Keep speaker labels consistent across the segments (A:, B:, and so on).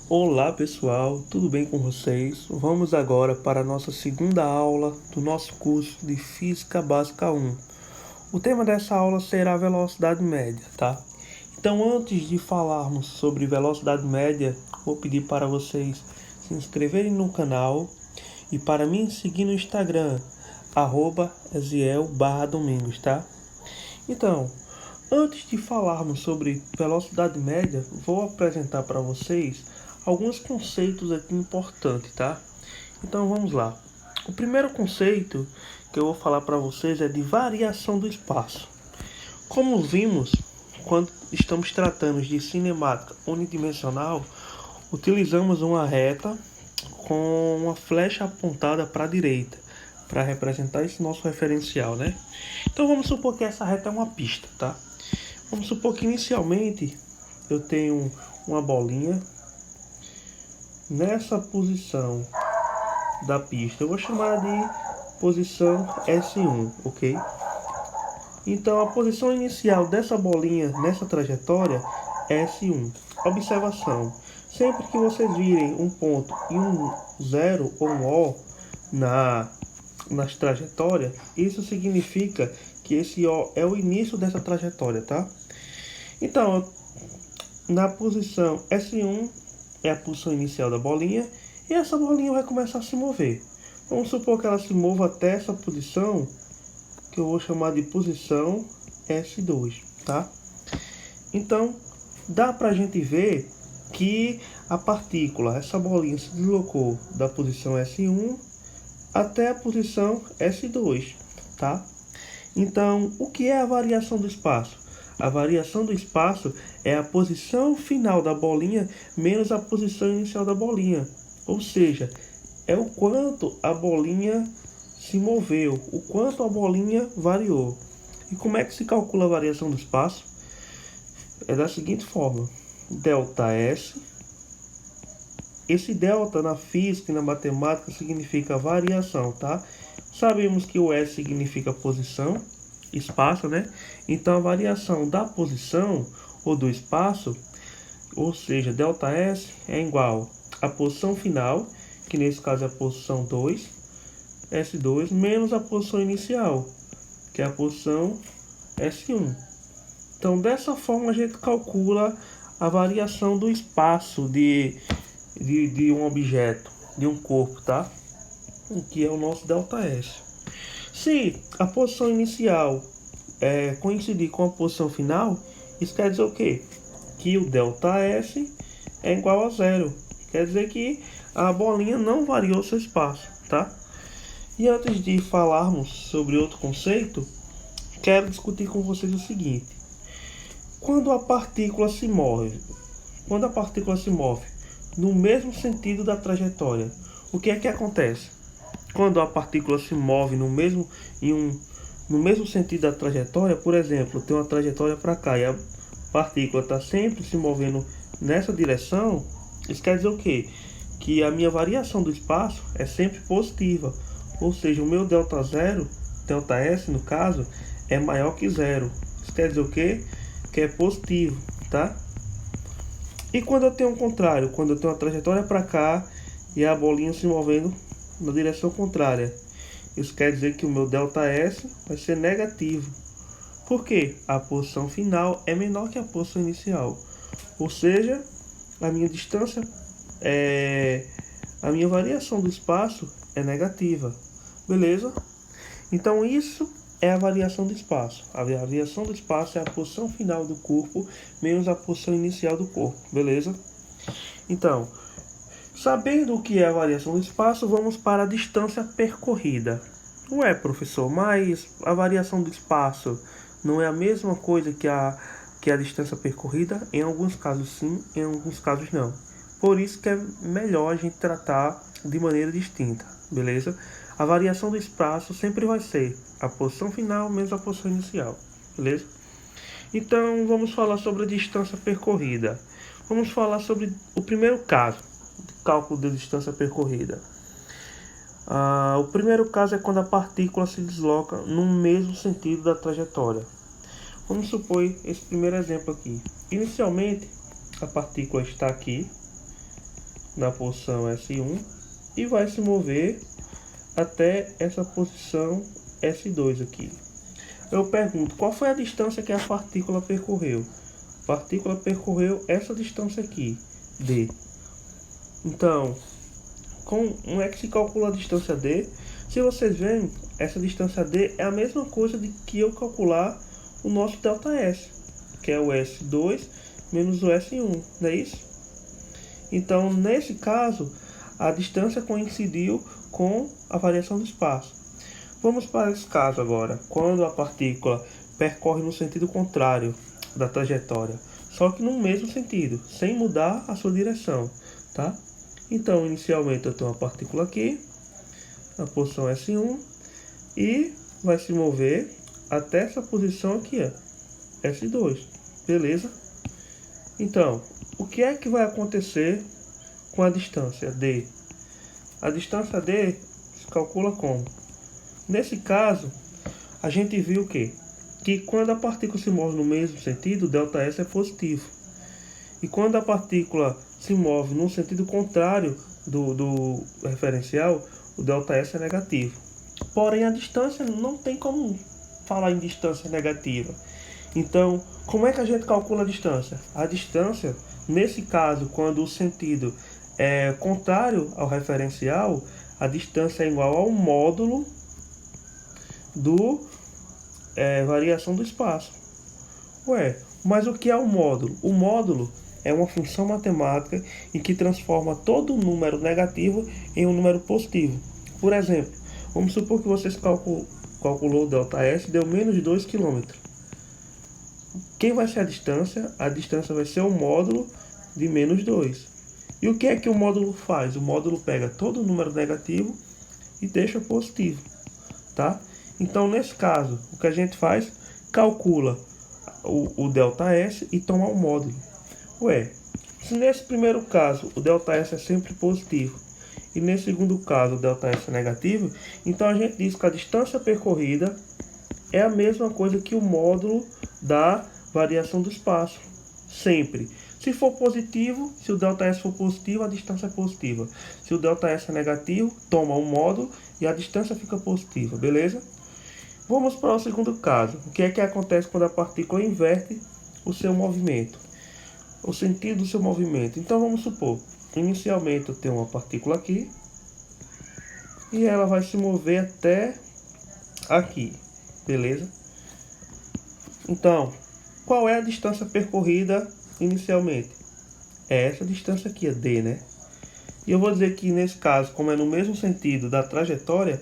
A: Olá pessoal, tudo bem com vocês? Vamos agora para a nossa segunda aula do nosso curso de Física Básica 1. O tema dessa aula será velocidade média, tá? Então, antes de falarmos sobre velocidade média, vou pedir para vocês se inscreverem no canal e para me seguir no Instagram, @eziel_domingos, tá? Então, antes de falarmos sobre velocidade média, vou apresentar para vocês alguns conceitos aqui importantes, tá? Então vamos lá. O primeiro conceito que eu vou falar para vocês é de variação do espaço. Como vimos, quando estamos tratando de cinemática unidimensional, utilizamos uma reta com uma flecha apontada para a direita, para representar esse nosso referencial, né? Então vamos supor que essa reta é uma pista, tá? Vamos supor que inicialmente eu tenho uma bolinha nessa posição da pista. Eu vou chamar de posição S1, ok? Então a posição inicial dessa bolinha nessa trajetória é S1. Observação: sempre que vocês virem um ponto e um zero ou um O nas trajetórias, isso significa que esse O é o início dessa trajetória, tá? Então, na posição S1 é a posição inicial da bolinha e essa bolinha vai começar a se mover. Vamos supor que ela se mova até essa posição, que eu vou chamar de posição S2, tá? Então, dá pra gente ver que a partícula, essa bolinha se deslocou da posição S1 até a posição S2, tá? Então, o que é a variação do espaço? A variação do espaço é a posição final da bolinha menos a posição inicial da bolinha. Ou seja, é o quanto a bolinha se moveu, o quanto a bolinha variou. E como é que se calcula a variação do espaço? É da seguinte forma: ΔS. Esse delta na física e na matemática significa variação, tá? Sabemos que o S significa posição, espaço, né? Então a variação da posição ou do espaço, ou seja, ΔS é igual à posição final, que nesse caso é a posição 2, S2, menos a posição inicial, que é a posição S1. Então dessa forma a gente calcula a variação do espaço de um objeto, de um corpo, tá? Que é o nosso ΔS. Se a posição inicial coincidir com a posição final, isso quer dizer o quê? Que o ΔS é igual a zero. Quer dizer que a bolinha não variou seu espaço, tá? E antes de falarmos sobre outro conceito, quero discutir com vocês o seguinte: quando a partícula se move, no mesmo sentido da trajetória, o que é que acontece? Quando a partícula se move no mesmo sentido da trajetória, por exemplo, tem uma trajetória para cá e a partícula está sempre se movendo nessa direção, isso quer dizer o quê? Que a minha variação do espaço é sempre positiva, ou seja, o meu ΔS no caso, é maior que zero. Isso quer dizer o quê? Que é positivo, tá? E quando eu tenho o contrário, quando eu tenho uma trajetória para cá e a bolinha se movendo na direção contrária, isso quer dizer que o meu ΔS vai ser negativo. Por quê? A posição final é menor que a posição inicial. Ou seja, a minha distância a minha variação do espaço é negativa. Beleza? Então isso é a variação do espaço. A variação do espaço é a posição final do corpo menos a posição inicial do corpo. Beleza? Então, sabendo o que é a variação do espaço, vamos para a distância percorrida. Ué, professor, mas a variação do espaço não é a mesma coisa que a distância percorrida? Em alguns casos sim, em alguns casos não. Por isso que é melhor a gente tratar de maneira distinta, beleza? A variação do espaço sempre vai ser a posição final menos a posição inicial, beleza? Então vamos falar sobre a distância percorrida. Vamos falar sobre o primeiro caso, cálculo da distância percorrida. O primeiro caso é quando a partícula se desloca no mesmo sentido da trajetória. Vamos supor esse primeiro exemplo aqui. Inicialmente, a partícula está aqui na posição S1 e vai se mover até essa posição S2 aqui. Eu pergunto, qual foi a distância que a partícula percorreu? A partícula percorreu essa distância aqui, D. Então, como é que se calcula a distância D? Se vocês veem, essa distância D é a mesma coisa de que eu calcular o nosso ΔS, que é o S2 menos o S1, não é isso? Então, nesse caso, a distância coincidiu com a variação do espaço. Vamos para esse caso agora, quando a partícula percorre no sentido contrário da trajetória, só que no mesmo sentido, sem mudar a sua direção, tá? Então, inicialmente eu tenho uma partícula aqui, na posição S1, e vai se mover até essa posição aqui, ó, S2, beleza? Então, o que é que vai acontecer com a distância D? A distância D se calcula como? Nesse caso, a gente viu que quando a partícula se move no mesmo sentido, o ΔS é positivo. E quando a partícula se move no sentido contrário do referencial, o ΔS é negativo. Porém, a distância não tem como falar em distância negativa. Então, como é que a gente calcula a distância? A distância, nesse caso, quando o sentido é contrário ao referencial, a distância é igual ao módulo do variação do espaço. Ué, mas o que é o módulo? O módulo é uma função matemática em que transforma todo número negativo em um número positivo. Por exemplo, vamos supor que vocês calculou o ΔS e deu menos de 2 km. Quem vai ser a distância? A distância vai ser o módulo de menos 2. E o que é que o módulo faz? O módulo pega todo número negativo e deixa positivo, tá? Então, nesse caso, o que a gente faz? Calcula o ΔS e toma o módulo. Ué, se nesse primeiro caso o ΔS é sempre positivo e nesse segundo caso o ΔS é negativo, então a gente diz que a distância percorrida é a mesma coisa que o módulo da variação do espaço, sempre. Se for positivo, se o ΔS for positivo, a distância é positiva. Se o ΔS é negativo, toma um módulo e a distância fica positiva, beleza? Vamos para o segundo caso. O que é que acontece quando a partícula inverte o seu movimento? O sentido do seu movimento. Então vamos supor, inicialmente eu tenho uma partícula aqui e ela vai se mover até aqui, beleza? Então, qual é a distância percorrida inicialmente? É essa distância aqui, a D, né? E eu vou dizer que nesse caso, como é no mesmo sentido da trajetória,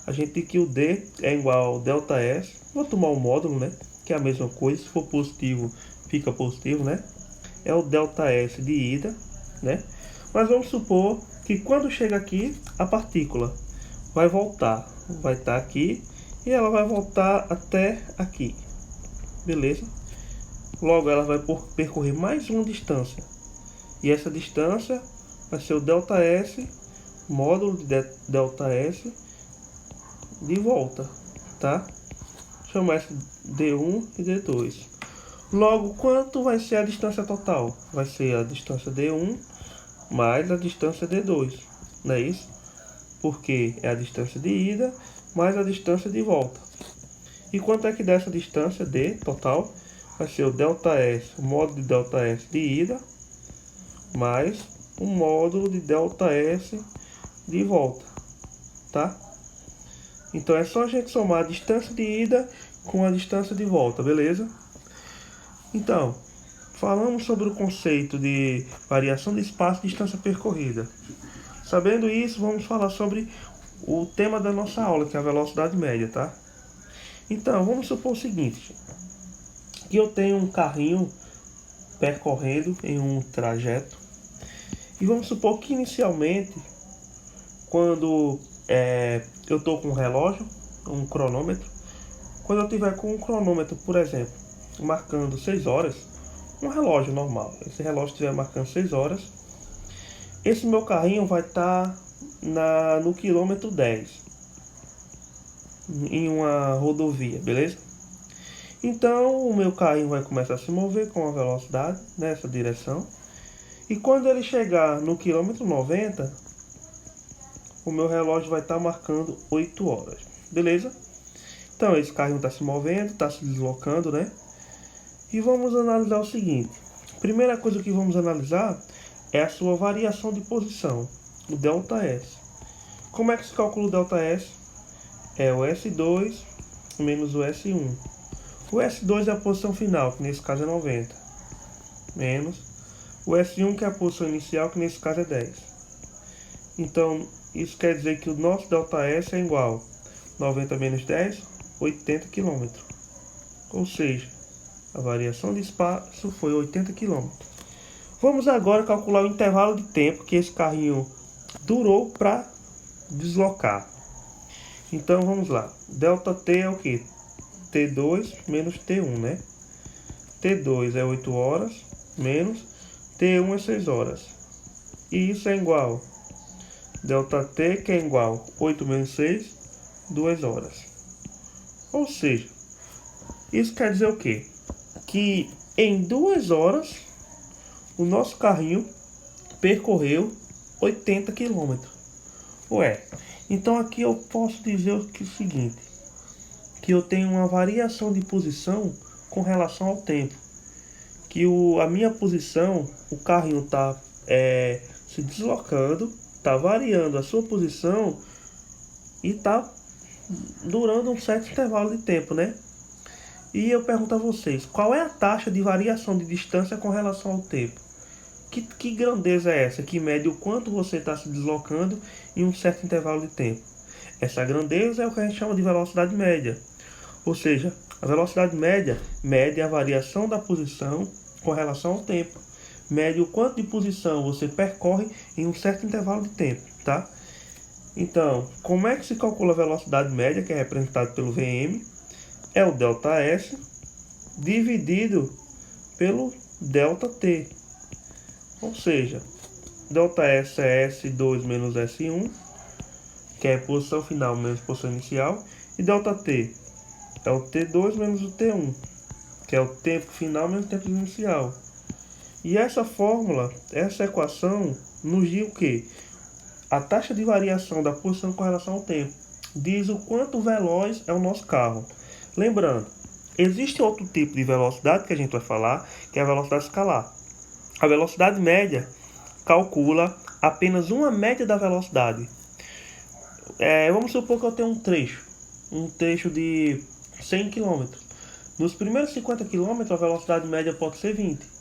A: a gente tem que o D é igual ao ΔS. Vou tomar o módulo, né? Que é a mesma coisa. Se for positivo, fica positivo, né? É o ΔS de ida, né? Mas vamos supor que quando chega aqui, a partícula vai voltar. Vai estar aqui e ela vai voltar até aqui. Beleza? Logo, ela vai percorrer mais uma distância. E essa distância vai ser o ΔS, módulo de ΔS, de volta, tá? Chamar esse D1 e D2. Logo, quanto vai ser a distância total? Vai ser a distância D1 mais a distância D2, não é isso? Porque é a distância de ida mais a distância de volta. E quanto é que dessa distância D total? Vai ser o ΔS, o módulo de ΔS de ida mais o módulo de ΔS de volta, tá? Então é só a gente somar a distância de ida com a distância de volta, beleza? Então, falamos sobre o conceito de variação de espaço e distância percorrida. Sabendo isso, vamos falar sobre o tema da nossa aula, que é a velocidade média, tá? Então, vamos supor o seguinte, que eu tenho um carrinho percorrendo em um trajeto, e vamos supor que inicialmente, quando eu estou com um relógio, um cronômetro, quando eu tiver com um cronômetro, por exemplo, marcando 6 horas, um relógio normal, esse relógio estiver marcando 6 horas, esse meu carrinho vai estar no quilômetro 10, em uma rodovia, beleza? Então o meu carrinho vai começar a se mover com a velocidade nessa direção, E quando ele chegar no quilômetro 90, o meu relógio vai estar marcando 8 horas. Beleza? Então esse carrinho está se movendo, está se deslocando, né? E vamos analisar o seguinte. Primeira coisa que vamos analisar é a sua variação de posição, o ΔS. Como é que se calcula o ΔS? É o S2 menos o S1. O S2 é a posição final, que nesse caso é 90, menos o S1, que é a posição inicial, que nesse caso é 10. Então, isso quer dizer que o nosso ΔS é igual a 90 menos 10, 80 km. Ou seja, a variação de espaço foi 80 km. Vamos agora calcular o intervalo de tempo que esse carrinho durou para deslocar. Então vamos lá. ΔT é o que? T2 menos T1, né? T2 é 8 horas menos T1 é 6 horas. E isso é igual ΔT, que é igual 8 menos 6, 2 horas. Ou seja, isso quer dizer o quê? Que em 2 horas o nosso carrinho percorreu 80 km. Ué, então aqui eu posso dizer o seguinte, que eu tenho uma variação de posição com relação ao tempo. Que a minha posição, o carrinho está se deslocando, está variando a sua posição e está durando um certo intervalo de tempo, né? E eu pergunto a vocês, qual é a taxa de variação de distância com relação ao tempo? Que grandeza é essa que mede o quanto você está se deslocando em um certo intervalo de tempo? Essa grandeza é o que a gente chama de velocidade média. Ou seja, a velocidade média mede a variação da posição com relação ao tempo. Mede o quanto de posição você percorre em um certo intervalo de tempo, tá? Então, como é que se calcula a velocidade média, que é representada pelo Vm? É o ΔS dividido pelo ΔT. Ou seja, ΔS é S2 menos S1, que é a posição final menos a posição inicial, e ΔT é o T2 menos o T1, que é o tempo final menos o tempo inicial. E essa fórmula, essa equação, nos diz o quê? A taxa de variação da posição com relação ao tempo. Diz o quanto veloz é o nosso carro. Lembrando, existe outro tipo de velocidade que a gente vai falar, que é a velocidade escalar. A velocidade média calcula apenas uma média da velocidade. Vamos supor que eu tenho um trecho de 100 km. Nos primeiros 50 km a velocidade média pode ser 20.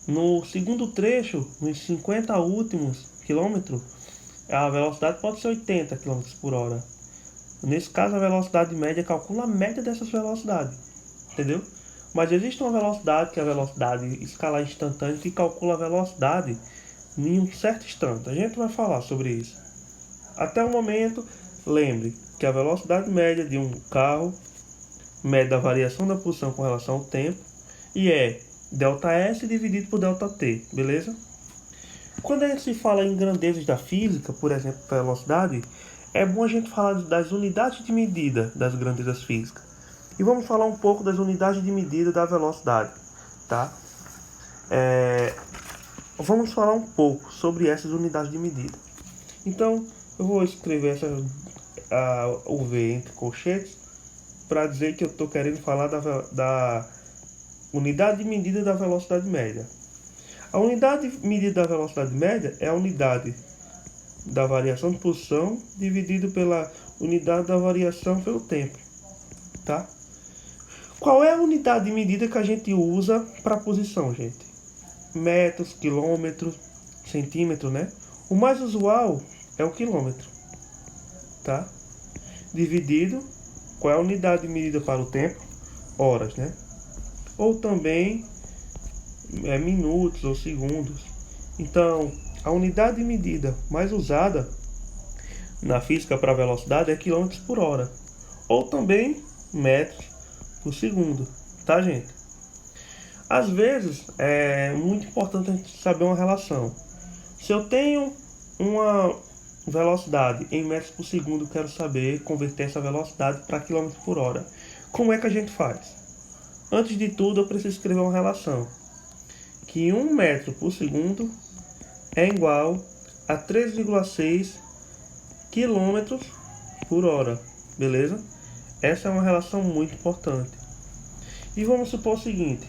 A: No segundo trecho, nos 50 últimos quilômetros, a velocidade pode ser 80 km por hora. Nesse caso, a velocidade média calcula a média dessas velocidades. Entendeu? Mas existe uma velocidade, que é a velocidade escalar instantânea, que calcula a velocidade em um certo instante. A gente vai falar sobre isso. Até o momento, lembre que a velocidade média de um carro mede a variação da posição com relação ao tempo e é ΔS dividido por ΔT, beleza? Quando a gente se fala em grandezas da física, por exemplo, velocidade, é bom a gente falar das unidades de medida das grandezas físicas. E vamos falar um pouco das unidades de medida da velocidade, tá? Vamos falar um pouco sobre essas unidades de medida. Então, eu vou escrever o V entre colchetes para dizer que eu estou querendo falar da unidade de medida da velocidade média. A unidade de medida da velocidade média é a unidade da variação de posição dividido pela unidade da variação pelo tempo, tá? Qual é a unidade de medida que a gente usa para posição, gente? Metros, quilômetros, centímetros, né? O mais usual é o quilômetro, tá? Dividido, qual é a unidade de medida para o tempo? Horas, né? Ou também minutos ou segundos. Então, a unidade de medida mais usada na física para velocidade é quilômetros por hora, ou também metros por segundo, tá, gente? Às vezes é muito importante a gente saber uma relação. Se eu tenho uma velocidade em metros por segundo, eu quero saber converter essa velocidade para quilômetros por hora. Como é que a gente faz? Antes de tudo, eu preciso escrever uma relação. Que 1 metro por segundo é igual a 3,6 km por hora, beleza? Essa é uma relação muito importante. E vamos supor o seguinte,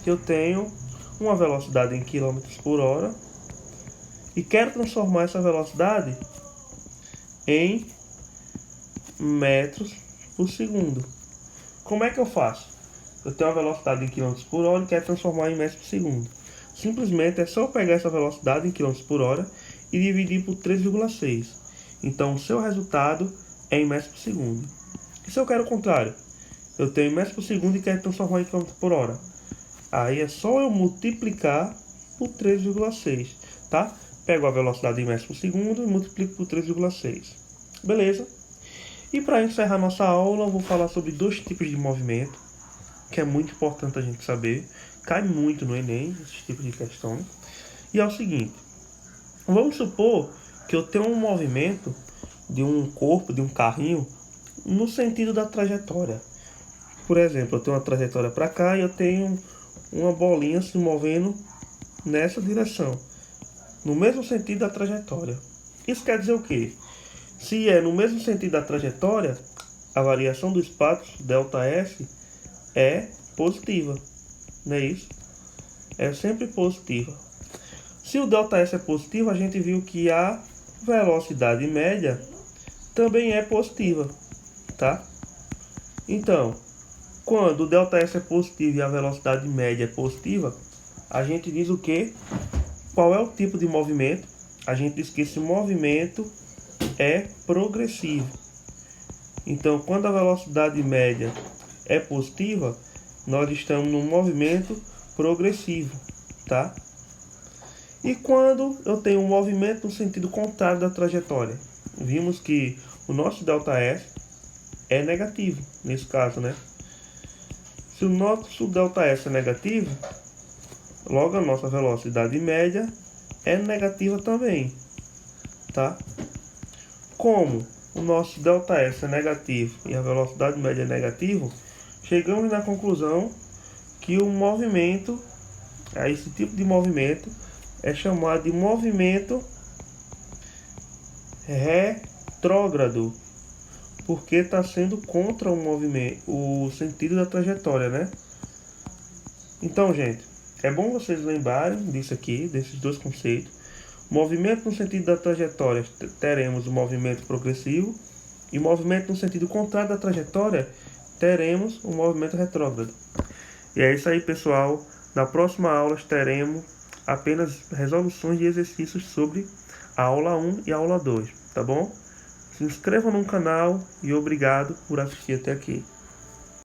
A: que eu tenho uma velocidade em km por hora e quero transformar essa velocidade em metros por segundo. Como é que eu faço? Eu tenho uma velocidade em km por hora e quero transformar em metros por segundo. Simplesmente é só pegar essa velocidade em km por hora e dividir por 3,6. Então o seu resultado é em metros por segundo. E se eu quero o contrário? Eu tenho metros por segundo e quero transformar em km por hora. Aí é só eu multiplicar por 3,6, tá? Pego a velocidade em metros por segundo e multiplico por 3,6. Beleza? E para encerrar nossa aula, eu vou falar sobre dois tipos de movimento, que é muito importante a gente saber. Cai muito no Enem, esses tipos de questão. E é o seguinte, vamos supor que eu tenho um movimento de um corpo, de um carrinho, no sentido da trajetória. Por exemplo, eu tenho uma trajetória para cá e eu tenho uma bolinha se movendo nessa direção, no mesmo sentido da trajetória. Isso quer dizer o quê? Se é no mesmo sentido da trajetória, a variação do espaço, ΔS, é positiva. Não é isso? É sempre positiva. Se o ΔS é positivo, a gente viu que a velocidade média também é positiva, tá? Então, quando o ΔS é positivo e a velocidade média é positiva, a gente diz o quê? Qual é o tipo de movimento? A gente diz que esse movimento é progressivo. Então, quando a velocidade média é positiva, nós estamos num movimento progressivo, tá? E quando eu tenho um movimento no sentido contrário da trajetória? Vimos que o nosso ΔS é negativo, nesse caso, né? Se o nosso ΔS é negativo, logo a nossa velocidade média é negativa também, tá? Como o nosso ΔS é negativo e a velocidade média é negativa, chegamos na conclusão que o movimento, esse tipo de movimento, é chamado de movimento retrógrado, porque está sendo contra o movimento, o sentido da trajetória, né? Então, gente, é bom vocês lembrarem disso aqui, desses dois conceitos. Movimento no sentido da trajetória, teremos o movimento progressivo, e movimento no sentido contrário da trajetória, teremos o movimento retrógrado. E é isso aí, pessoal. Na próxima aula teremos apenas resoluções de exercícios sobre a aula 1 e a aula 2, tá bom? Se inscreva no canal e obrigado por assistir até aqui.